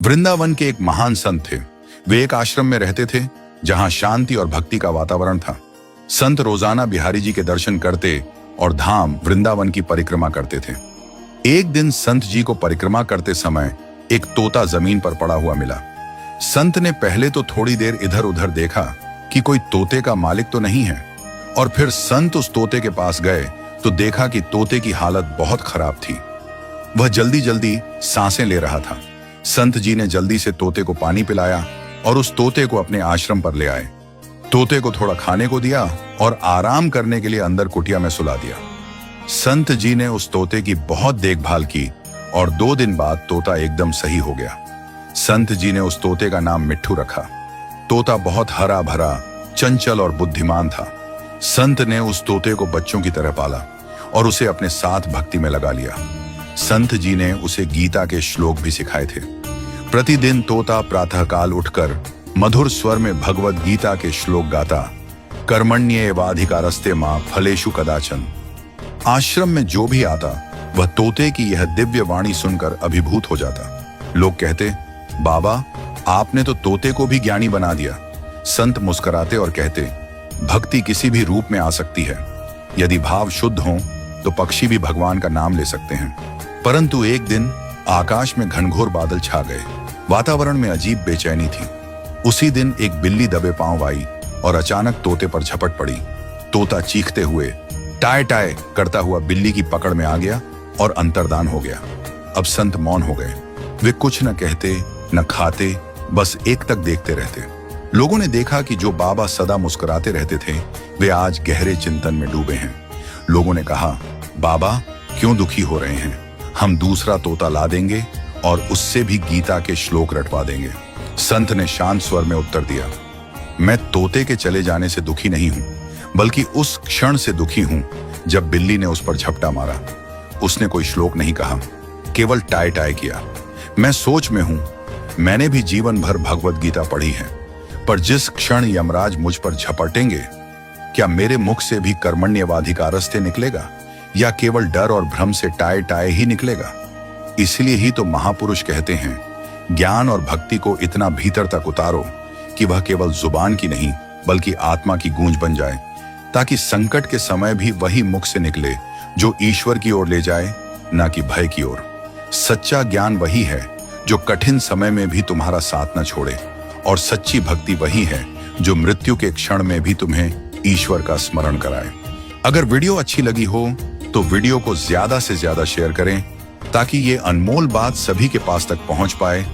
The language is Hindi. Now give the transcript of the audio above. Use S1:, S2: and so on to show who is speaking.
S1: वृंदावन के एक महान संत थे। वे एक आश्रम में रहते थे जहां शांति और भक्ति का वातावरण था। संत रोजाना बिहारी जी के दर्शन करते और धाम वृंदावन की परिक्रमा करते थे। एक दिन संत जी को परिक्रमा करते समय एक तोता जमीन पर पड़ा हुआ मिला। संत ने पहले तो थोड़ी देर इधर उधर देखा कि कोई तोते का मालिक तो नहीं है, और फिर संत उस तोते के पास गए तो देखा कि तोते की हालत बहुत खराब थी। वह जल्दी जल्दी सांसें ले रहा था। संत जी ने जल्दी से तोते को पानी पिलाया और उस तोते को अपने आश्रम पर ले आए। तोते को थोड़ा खाने को दिया और आराम करने के लिए अंदर कुटिया में सुला दिया। संत जी ने उस तोते की बहुत देखभाल की और 2 दिन बाद तोता एकदम सही हो गया। संत जी ने उस तोते का नाम मिट्ठू रखा। तोता बहुत हरा भरा, चंचल और बुद्धिमान था। संत ने उस तोते को बच्चों की तरह पाला और उसे अपने साथ भक्ति में लगा लिया। संत जी ने उसे गीता के श्लोक भी सिखाए थे। प्रतिदिन तोता प्रातःकाल उठकर मधुर स्वर में भगवद गीता के श्लोक गाता, कर्मण्येवाधिकारस्ते मां फलेषु कदाचन। आश्रम में जो भी आता वह तोते की यह दिव्य वाणी सुनकर अभिभूत हो जाता। लोग कहते, बाबा आपने तो तोते को भी ज्ञानी बना दिया। संत मुस्कुराते और कहते, भक्ति किसी भी रूप में आ सकती है। यदि भाव शुद्ध हो तो पक्षी भी भगवान का नाम ले सकते हैं। परंतु एक दिन आकाश में घनघोर बादल छा गए। वातावरण में अजीब बेचैनी थी। उसी दिन एक बिल्ली दबे पांव आई और अचानक तोते पर झपट पड़ी। तोता चीखते हुए टाय टाय करता हुआ बिल्ली की पकड़ में आ गया और अंतर्धान हो गया। अब संत मौन हो गए। वे कुछ न कहते न खाते, बस एक तक देखते रहते। लोगों ने देखा कि जो बाबा सदा मुस्कुराते रहते थे वे आज गहरे चिंतन में डूबे हैं। लोगों ने कहा, बाबा क्यों दुखी हो रहे हैं? हम दूसरा तोता ला देंगे और उससे भी गीता के श्लोक रटवा देंगे। संत ने शांत स्वर में उत्तर दिया, मैं तोते के चले जाने से दुखी नहीं हूं, बल्कि उस क्षण से दुखी हूं जब बिल्ली ने उस पर झपटा मारा। उसने कोई श्लोक नहीं कहा, केवल टाय टाय किया। मैं सोच में हूं, मैंने भी जीवन भर भगवद गीता पढ़ी है, पर जिस क्षण यमराज मुझ पर झपटेंगे, क्या मेरे मुख से भी कर्मण्येवाधिकारस्ते निकलेगा या केवल डर और भ्रम से टाय टाय ही निकलेगा? इसलिए ही तो महापुरुष कहते हैं, ज्ञान और भक्ति को इतना भीतर तक उतारो कि वह केवल जुबान की नहीं बल्कि आत्मा की गूंज बन जाए, ताकि संकट के समय भी वही मुख से निकले जो ईश्वर की ओर ले जाए, ना कि भय की ओर। सच्चा ज्ञान वही है जो कठिन समय में भी तुम्हारा साथ न छोड़े, और सच्ची भक्ति वही है जो मृत्यु के क्षण में भी तुम्हें ईश्वर का स्मरण कराए। अगर वीडियो अच्छी लगी हो तो वीडियो को ज्यादा से ज्यादा शेयर करें ताकि ये अनमोल बात सभी के पास तक पहुंच पाए